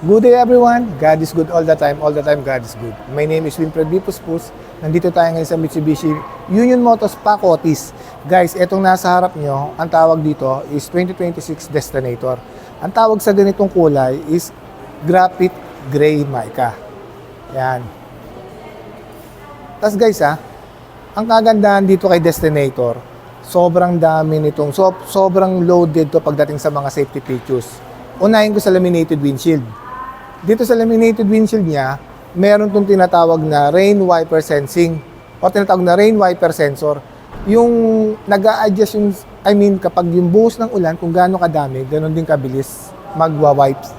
Good day everyone, God is good all the time God is good. My name is Winfred V. Puspus. Nandito tayo ngayon sa Mitsubishi Union Motors Paco Otis. Guys, etong nasa harap nyo, ang tawag dito is 2026 Destinator. Ang tawag sa ganitong kulay is Graphite Gray Mica. Yan. Tapos guys ang kagandahan dito kay Destinator, sobrang dami nitong, sobrang loaded to pagdating sa mga safety features. Unahin ko sa laminated windshield. Dito sa laminated windshield niya, meron itong tinatawag na rain wiper sensing o tinatawag na rain wiper sensor. Yung nag-a-adjust yung, kapag yung buhos ng ulan, kung gaano kadami, ganoon din kabilis magwa-wipes.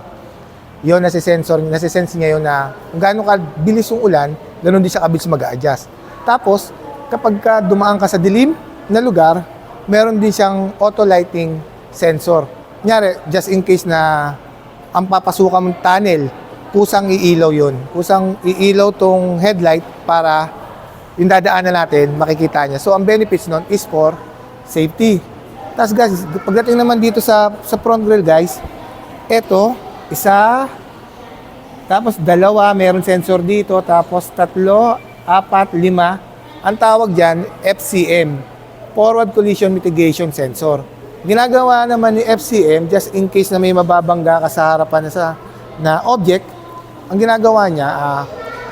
Yun, nasisense niya yun na kung gaano kabilis yung ulan, ganoon din siya kabilis mag-a-adjust. Tapos, kapag dumaan ka sa dilim na lugar, meron din siyang auto lighting sensor. Kunyari, just in case na ang papasukan mong tunnel, kusang iilaw yun. Kusang iilaw tong headlight para yung dadaanan natin, makikita niya. So, ang benefits nun is for safety. Tapos guys, pagdating naman dito sa front grille guys, eto, isa, tapos dalawa, meron sensor dito, tapos tatlo, apat, lima. Ang tawag dyan, FCM, Forward Collision Mitigation Sensor. Ginagawa naman ni FCM, just in case na may mababangga ka sa harapan na object, ang ginagawa niya,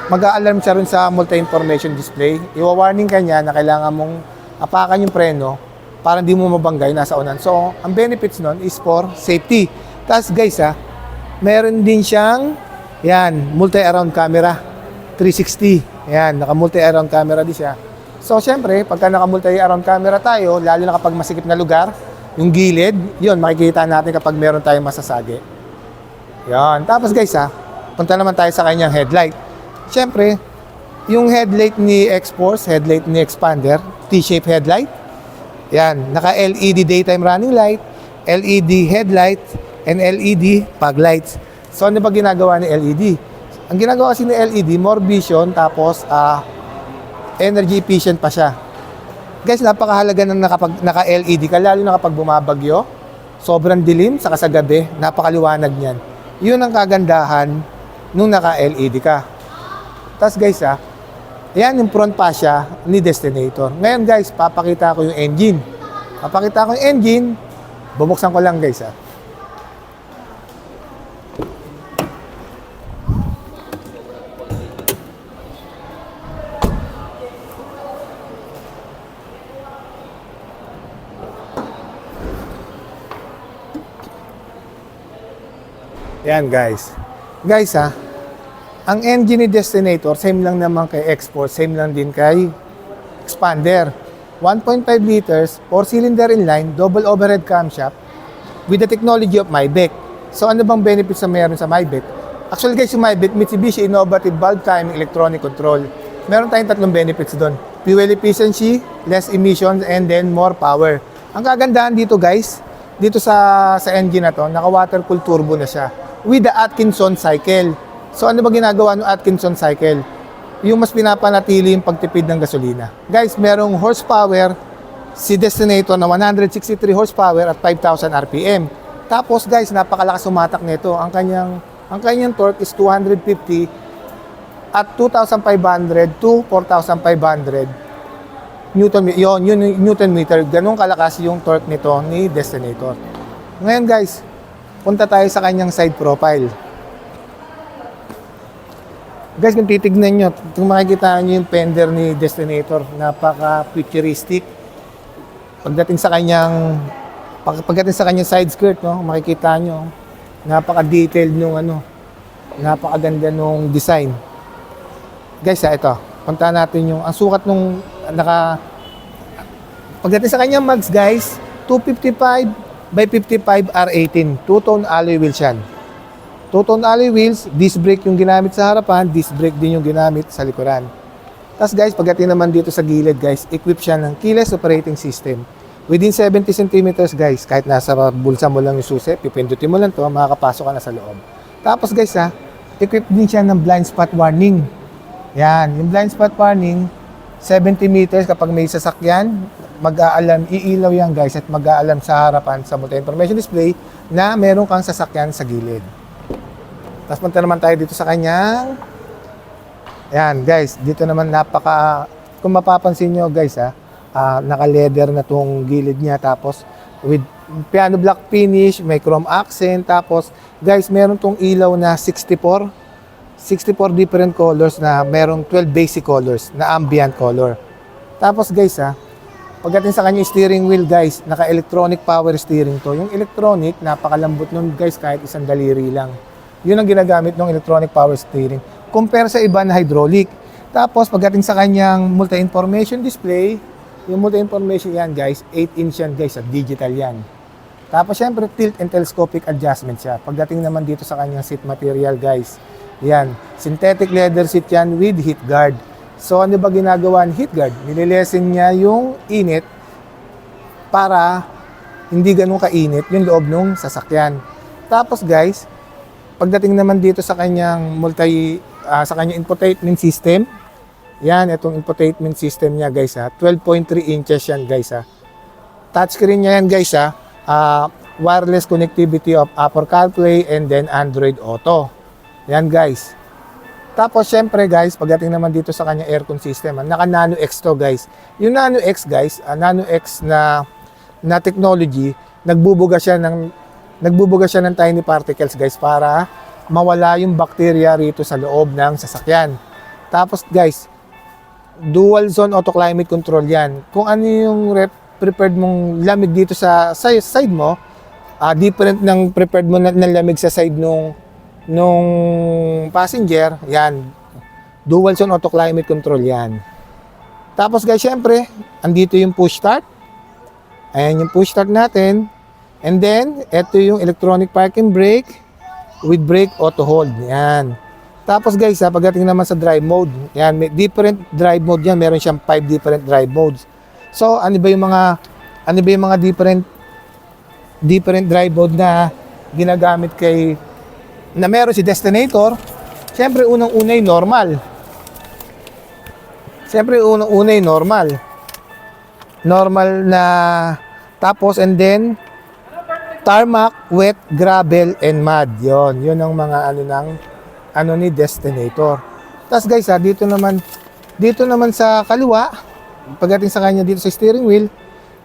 mag-a-alarm siya rin sa multi-information display. Iwa-warning ka niya na kailangan mong apakan yung preno para hindi mo mabangga yung nasa unan. So, ang benefits nun is for safety. Tapos guys, meron din siyang, multi-around camera, 360. Naka-multi-around camera din siya. So, syempre, pagka naka-multi-around camera tayo, lalo na kapag masikip na lugar, yung gilid, yun, makikita natin kapag meron tayong masasagi. Yan. Tapos guys, punta naman tayo sa kanyang headlight. Siyempre, yung headlight ni X-Force, headlight ni Expander, T-shape headlight. Yan. Naka-LED daytime running light, LED headlight, and LED fog lights. So, ano ba ginagawa ni LED? Ang ginagawa kasi ni LED, more vision, tapos energy efficient pa siya. Guys, napakahalaga ng naka-LED ka, lalo na kapag bumabagyo, sobrang dilim, saka sa gabi, napakaliwanag niyan. Yun ang kagandahan nung naka-LED ka. Tapos guys, ayan yung front fascia ni Destinator. Ngayon guys, papakita ko yung engine. Papakita ko yung engine, bubuksan ko lang guys. Yan guys. Guys ang engine ni Destinator, same lang naman kay X-Force, same lang din kay Expander. 1.5 liters, 4-cylinder inline, double overhead camshaft with the technology of Maybach. So ano bang benefits na meron sa Maybach? Actually guys, yung Maybach, Mitsubishi Innovative Valve Timing Electronic Control. Meron tayong tatlong benefits doon. Fuel efficiency, less emissions, and then more power. Ang kagandahan dito guys, dito sa engine na to, naka water cooled turbo na siya with the Atkinson cycle. So ano ba ginagawa ng Atkinson cycle? Yung mas pinapanatili yung pagtipid ng gasolina. Guys, merong horsepower si Destinator na 163 horsepower at 5,000 RPM. Tapos guys, napakalakas umatak nito. Ang kanyang torque is 250 at 2,500 to 4,500 Newton. Yun Newton meter. Ganun kalakas yung torque nito ni Destinator. Ngayon guys, punta tayo sa kanyang side profile. Guys, kung titignan nyo, kung makikita nyo yung fender ni Destinator, napaka-futuristic. Pagdating sa kanyang side skirt, makikita nyo, napaka-detailed nung napakaganda nung design. Guys, ito, punta natin yung, ang sukat nung pagdating sa kanyang mags, guys, 255 by 55 R18, two-tone alloy wheels yan. Two-tone alloy wheels, disc brake yung ginamit sa harapan, disc brake din yung ginamit sa likuran. Tapos guys, pagdating naman dito sa gilid guys, equip siya ng keyless operating system. Within 70 cm guys, kahit nasa bulsa mo lang yung susi, pipindutin mo lang to, makakapasok ka na sa loob. Tapos guys equip din siya ng blind spot warning. Yan, yung blind spot warning, 70 meters kapag may sasakyan, mag-aalarm, iilaw yan guys at mag-aalarm sa harapan sa multi-information display na meron kang sasakyan sa gilid. Tapos punta naman tayo dito sa kanyang, ayan guys, dito naman kung mapapansin nyo guys naka-leather na tong gilid niya, tapos with piano black finish, may chrome accent, tapos guys, meron tong ilaw na 64 different colors na merong 12 basic colors na ambient color. Tapos guys pagdating sa kanya steering wheel guys, naka-electronic power steering to. Yung electronic, napakalambot nun guys, kahit isang daliri lang. Yun ang ginagamit ng electronic power steering compare sa iba na hydraulic. Tapos pagdating sa kanyang multi-information display, yung multi-information yan guys, 8-inch yan guys at digital yan. Tapos syempre tilt and telescopic adjustment siya. Pagdating naman dito sa kanyang seat material guys, yan, synthetic leather seat yan with heat guard. So ano ba ginagawa ng heat guard? Nililesen niya yung init para hindi ganun kainit yung loob ng sasakyan. Tapos guys, pagdating naman dito sa kanyang sa kanyang infotainment system, yan, itong infotainment system niya guys 12.3 inches yan guys touchscreen niya yan guys wireless connectivity of Apple CarPlay and then Android Auto. Yan guys. Tapos syempre guys, pagdating naman dito sa kanya aircon system, naka Nano X to guys. Yung Nano X guys, Nano X na technology, nagbubuga siya ng tiny particles guys para mawala yung bacteria rito sa loob ng sasakyan. Tapos guys, dual zone auto climate control yan. Kung ano yung prepared mong lamig dito sa side mo, different ng prepared mo na lamig sa side nung passenger, yan. Dual zone auto climate control yan. Tapos guys, syempre, andito yung push start. Ayan yung push start natin. And then, ito yung electronic parking brake with brake auto hold. Yan. Tapos guys, pagdating naman sa drive mode, yan, may different drive mode yan. Meron siyang 5 different drive modes. So, ano ba yung mga different drive mode na ginagamit na meron si Destinator? Siyempre, unang-unay normal. Normal na, tapos and then tarmac, wet, gravel, and mud. Yun ang mga ni Destinator. Tapos guys, dito naman sa kaliwa, pagdating sa kanya dito sa steering wheel,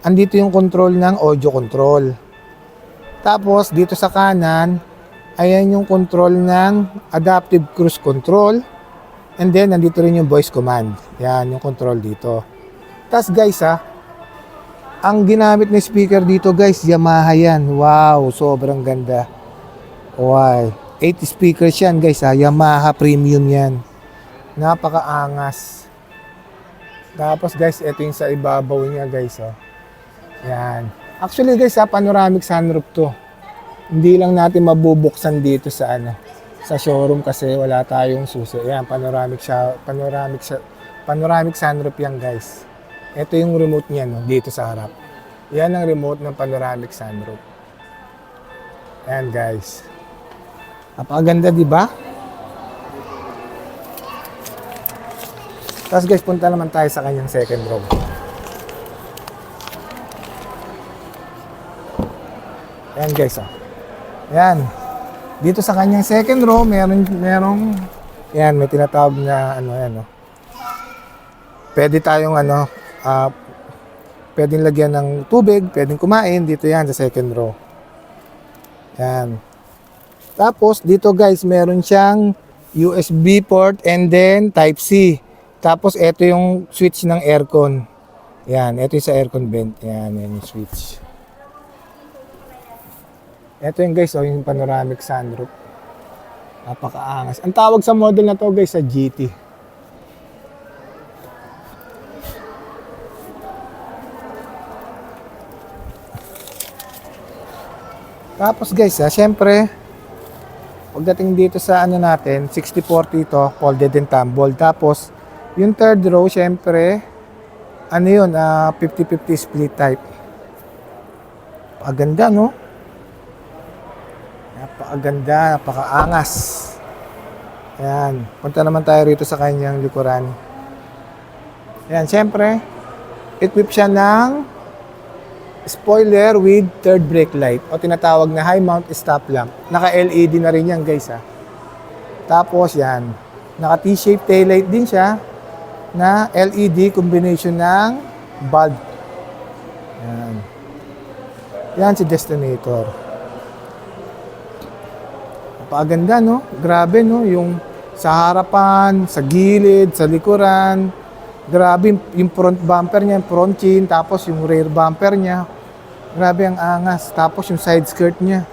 andito yung control ng audio control. Tapos dito sa kanan, ayan yung control ng adaptive cruise control. And then, nandito rin yung voice command. Yan, yung control dito. Tapos guys, ang ginamit na speaker dito guys, Yamaha yan. Wow, sobrang ganda. Wow. 8 speakers yan guys, Yamaha premium yan. Napakaangas. Tapos guys, ito yung sa ibabaw niya guys. Yan. Actually guys, panoramic sunroof to. Hindi lang natin mabubuksan dito sa showroom kasi wala tayong susi. Ayan, panoramic sunroof yan guys. Ito yung remote niya dito sa harap. Yan ang remote ng panoramic sunroof. Ayan guys. Napakaganda, di ba? Tapos guys, punta naman tayo sa kanyang second row. Ayan guys, Ayan. Dito sa kanyang second row, merong yan, may tinatawag na pwede tayong pwedeng lagyan ng tubig, pwedeng kumain dito yan sa second row. Yan. Tapos dito guys, meron siyang USB port and then type C. Tapos ito yung switch ng aircon. Yan, ito yung sa aircon vent. Yan yung switch. Ito yung guys, yung panoramic sunroof. Napakaangas. Ang tawag sa model na to guys, sa GT. Tapos guys, syempre, pagdating dito sa natin, 60-40 ito, folded and tumbled. Tapos, yung third row, syempre, 50-50 split type. Paganda, no? Napakaganda, napakaangas. Ayan. Punta naman tayo rito sa kanyang likuran. Ayan, syempre, equip siya ng spoiler with third brake light o tinatawag na high mount stop lamp. Naka-LED na rin yan guys. Tapos yan, naka T-shaped taillight din siya na LED combination ng bulb. Yan. Yan si Destinator. Napakaganda, no? Grabe, no? Yung sa harapan, sa gilid, sa likuran. Grabe yung front bumper niya, yung front chin, tapos yung rear bumper niya. Grabe ang angas. Tapos yung side skirt niya.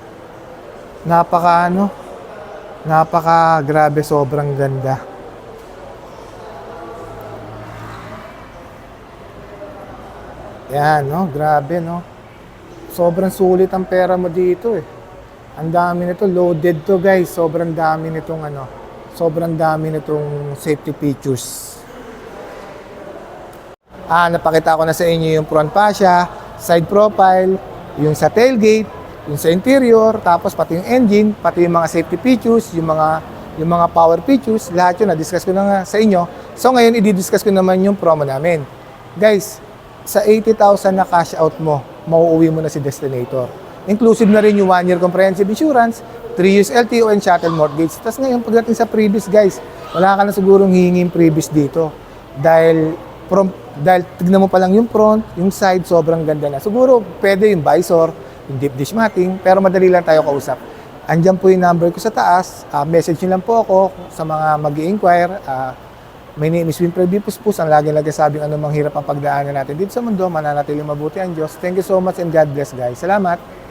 Napaka grabe, sobrang ganda. Yan, no? Grabe, no? Sobrang sulit ang pera mo dito, eh. Ang dami nito, loaded to, guys. Sobrang dami nitong safety features. Napakita ko na sa inyo yung front fascia, side profile, yung sa tailgate, yung sa interior, tapos pati yung engine, pati yung mga safety features, yung mga power features, lahat yun na-discuss ko na nga sa inyo. So ngayon, i-discuss ko naman yung promo namin. Guys, sa 80,000 na cash out mo, mauuwi mo na si Destinator. Inclusive na rin yung 1-year comprehensive insurance, 3 years LTO and chattel mortgage. Tapos ngayon, pagdating sa previous, guys, wala ka na sigurong hihinging previous dito. Dahil tignan mo pa lang yung front, yung side, sobrang ganda na. Siguro, pwede yung visor, yung deep dish matting, pero madali lang tayo kausap. Andyan po yung number ko sa taas. Message nyo lang po ako sa mga mag-i-inquire. My name is Winfred D. Puspus. Ang lagi nagsasabing anumang hirap ang pagdaanan natin dito sa mundo, mananatiling mabuti ang Diyos. Thank you so much and God bless, guys. Salamat!